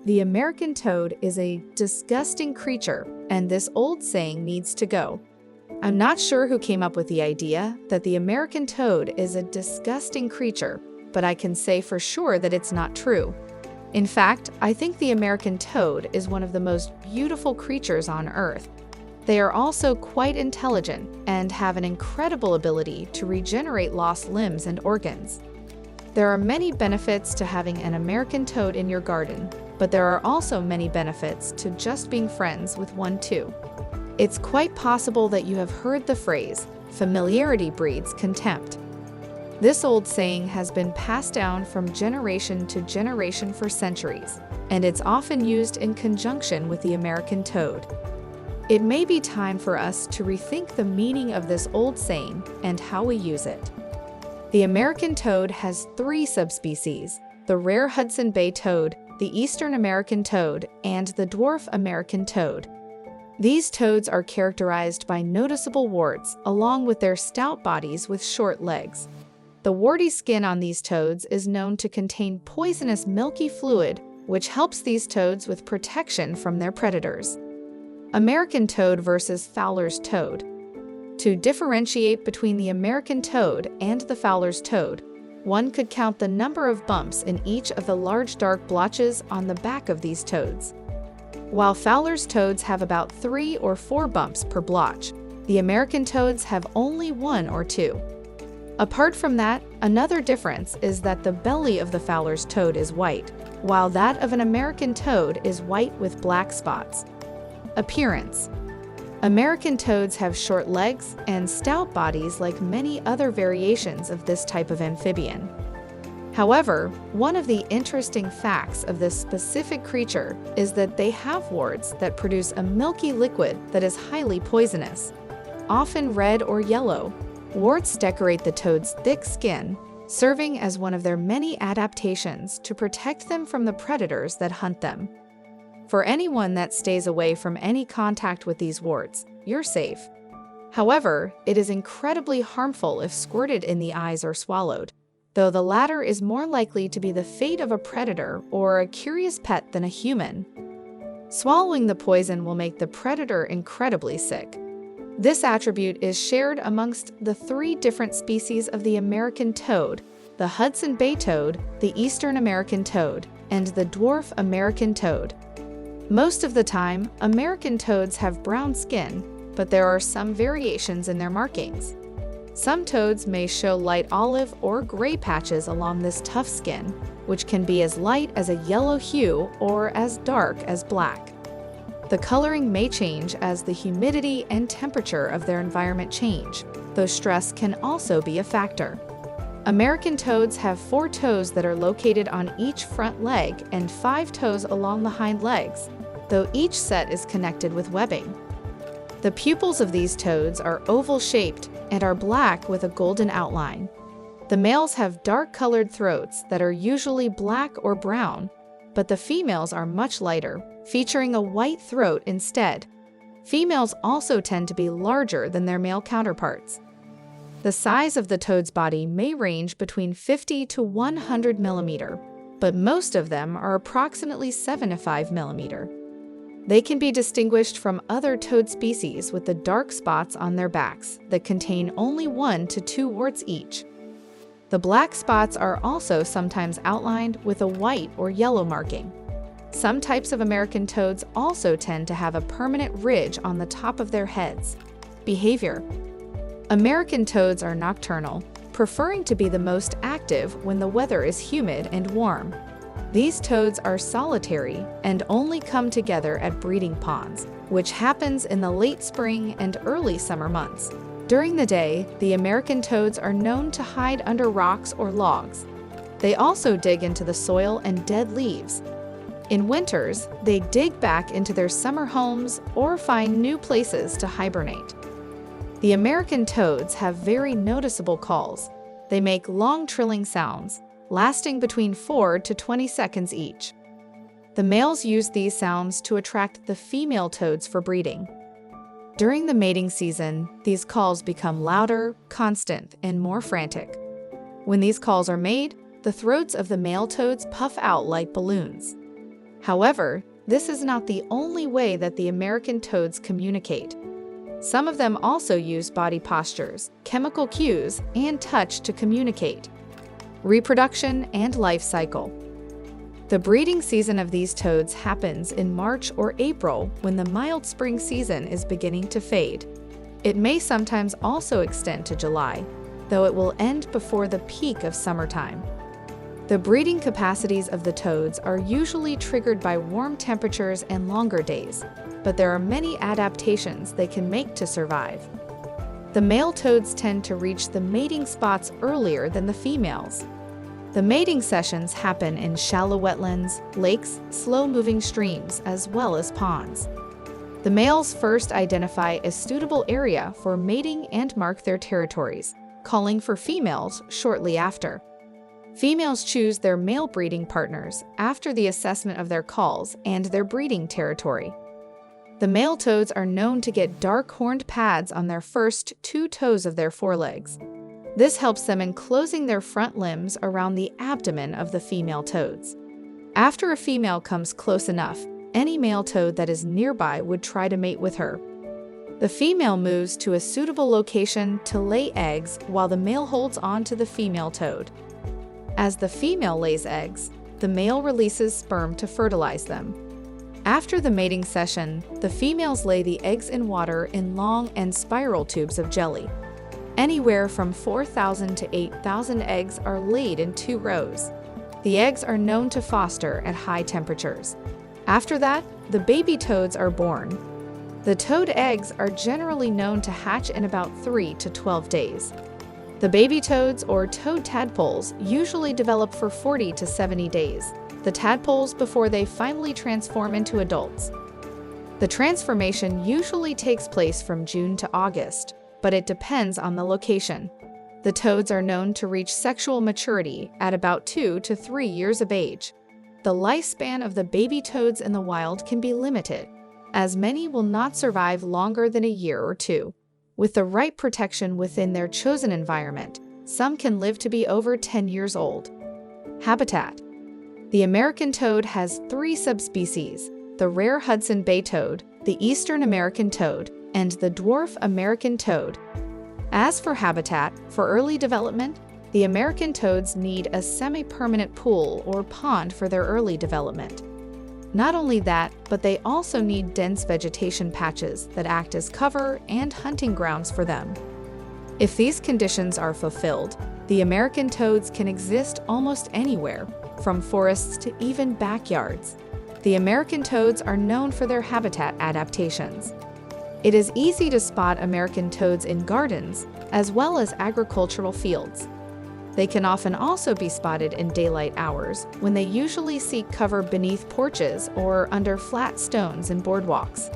The American toad is a disgusting creature, and this old saying needs to go. I'm not sure who came up with the idea that the American toad is a disgusting creature, but I can say for sure that it's not true. In fact, I think the American toad is one of the most beautiful creatures on Earth. They are also quite intelligent and have an incredible ability to regenerate lost limbs and organs. There are many benefits to having an American toad in your garden, but there are also many benefits to just being friends with one too. It's quite possible that you have heard the phrase, "familiarity breeds contempt." This old saying has been passed down from generation to generation for centuries, and it's often used in conjunction with the American toad. It may be time for us to rethink the meaning of this old saying and how we use it. The American toad has 3 subspecies: the rare Hudson Bay toad, the Eastern American toad, and the dwarf American toad. These toads are characterized by noticeable warts, along with their stout bodies with short legs. The warty skin on these toads is known to contain poisonous milky fluid, which helps these toads with protection from their predators. American toad versus Fowler's toad. To differentiate between the American toad and the Fowler's toad, one could count the number of bumps in each of the large dark blotches on the back of these toads. While Fowler's toads have about 3 or 4 bumps per blotch, the American toads have only 1 or 2. Apart from that, another difference is that the belly of the Fowler's toad is white, while that of an American toad is white with black spots. Appearance. American toads have short legs and stout bodies like many other variations of this type of amphibian. However, one of the interesting facts of this specific creature is that they have warts that produce a milky liquid that is highly poisonous. Often red or yellow, warts decorate the toad's thick skin, serving as one of their many adaptations to protect them from the predators that hunt them. For anyone that stays away from any contact with these warts, you're safe. However, it is incredibly harmful if squirted in the eyes or swallowed, though the latter is more likely to be the fate of a predator or a curious pet than a human. Swallowing the poison will make the predator incredibly sick. This attribute is shared amongst the 3 different species of the American toad: the Hudson Bay toad, the Eastern American toad, and the dwarf American toad. Most of the time, American toads have brown skin, but there are some variations in their markings. Some toads may show light olive or gray patches along this tough skin, which can be as light as a yellow hue or as dark as black. The coloring may change as the humidity and temperature of their environment change, though stress can also be a factor. American toads have 4 toes that are located on each front leg and 5 toes along the hind legs, though each set is connected with webbing. The pupils of these toads are oval-shaped and are black with a golden outline. The males have dark-colored throats that are usually black or brown, but the females are much lighter, featuring a white throat instead. Females also tend to be larger than their male counterparts. The size of the toad's body may range between 50 to 100 mm, but most of them are approximately 7 to 5 mm. They can be distinguished from other toad species with the dark spots on their backs that contain only 1 to 2 warts each. The black spots are also sometimes outlined with a white or yellow marking. Some types of American toads also tend to have a permanent ridge on the top of their heads. Behavior. American toads are nocturnal, preferring to be the most active when the weather is humid and warm. These toads are solitary and only come together at breeding ponds, which happens in the late spring and early summer months. During the day, the American toads are known to hide under rocks or logs. They also dig into the soil and dead leaves. In winters, they dig back into their summer homes or find new places to hibernate. The American toads have very noticeable calls. They make long trilling sounds, lasting between 4 to 20 seconds each. The males use these sounds to attract the female toads for breeding. During the mating season, these calls become louder, constant, and more frantic. When these calls are made, the throats of the male toads puff out like balloons. However, this is not the only way that the American toads communicate. Some of them also use body postures, chemical cues, and touch to communicate. Reproduction and life cycle. The breeding season of these toads happens in March or April when the mild spring season is beginning to fade. It may sometimes also extend to July, though it will end before the peak of summertime. The breeding capacities of the toads are usually triggered by warm temperatures and longer days, but there are many adaptations they can make to survive. The male toads tend to reach the mating spots earlier than the females. The mating sessions happen in shallow wetlands, lakes, slow-moving streams, as well as ponds. The males first identify a suitable area for mating and mark their territories, calling for females shortly after. Females choose their male breeding partners after the assessment of their calls and their breeding territory. The male toads are known to get dark horned pads on their first 2 toes of their forelegs. This helps them in closing their front limbs around the abdomen of the female toads. After a female comes close enough, any male toad that is nearby would try to mate with her. The female moves to a suitable location to lay eggs while the male holds on to the female toad. As the female lays eggs, the male releases sperm to fertilize them. After the mating session, the females lay the eggs in water in long and spiral tubes of jelly. Anywhere from 4,000 to 8,000 eggs are laid in 2 rows. The eggs are known to foster at high temperatures. After that, the baby toads are born. The toad eggs are generally known to hatch in about 3 to 12 days. The baby toads, or toad tadpoles, usually develop for 40 to 70 days, the tadpoles before they finally transform into adults. The transformation usually takes place from June to August, but it depends on the location. The toads are known to reach sexual maturity at about 2 to 3 years of age. The lifespan of the baby toads in the wild can be limited, as many will not survive longer than a year or 2. With the right protection within their chosen environment, some can live to be over 10 years old. Habitat. The American toad has 3 subspecies: the rare Hudson Bay toad, the Eastern American toad, and the dwarf American toad. As for habitat, for early development, the American toads need a semi-permanent pool or pond for their early development. Not only that, but they also need dense vegetation patches that act as cover and hunting grounds for them. If these conditions are fulfilled, the American toads can exist almost anywhere, from forests to even backyards. The American toads are known for their habitat adaptations. It is easy to spot American toads in gardens, as well as agricultural fields. They can often also be spotted in daylight hours, when they usually seek cover beneath porches or under flat stones and boardwalks.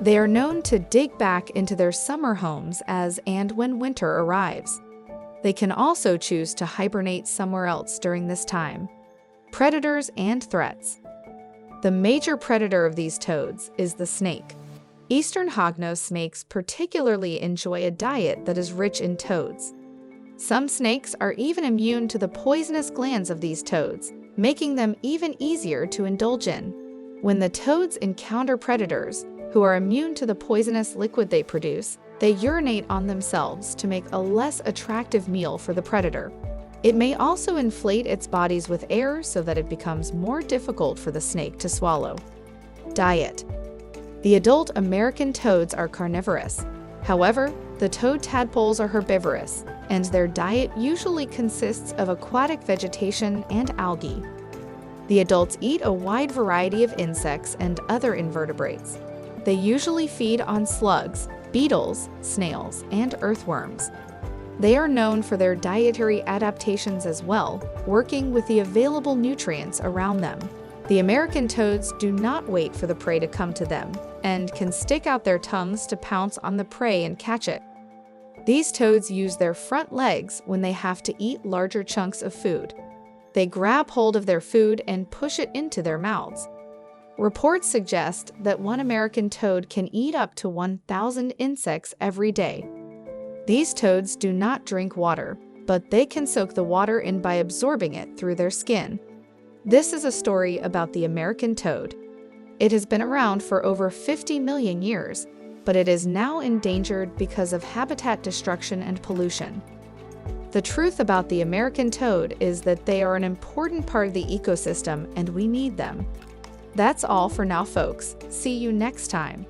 They are known to dig back into their summer homes as and when winter arrives. They can also choose to hibernate somewhere else during this time. Predators and threats. The major predator of these toads is the snake. Eastern hognose snakes particularly enjoy a diet that is rich in toads. Some snakes are even immune to the poisonous glands of these toads, making them even easier to indulge in. When the toads encounter predators, who are immune to the poisonous liquid they produce, they urinate on themselves to make a less attractive meal for the predator. It may also inflate its bodies with air so that it becomes more difficult for the snake to swallow. Diet. The adult American toads are carnivorous. However, the toad tadpoles are herbivorous, and their diet usually consists of aquatic vegetation and algae. The adults eat a wide variety of insects and other invertebrates. They usually feed on slugs, beetles, snails, and earthworms. They are known for their dietary adaptations as well, working with the available nutrients around them. The American toads do not wait for the prey to come to them, and can stick out their tongues to pounce on the prey and catch it. These toads use their front legs when they have to eat larger chunks of food. They grab hold of their food and push it into their mouths. Reports suggest that one American toad can eat up to 1,000 insects every day. These toads do not drink water, but they can soak the water in by absorbing it through their skin. This is a story about the American toad. It has been around for over 50 million years, but it is now endangered because of habitat destruction and pollution. The truth about the American toad is that they are an important part of the ecosystem and we need them. That's all for now, folks. See you next time.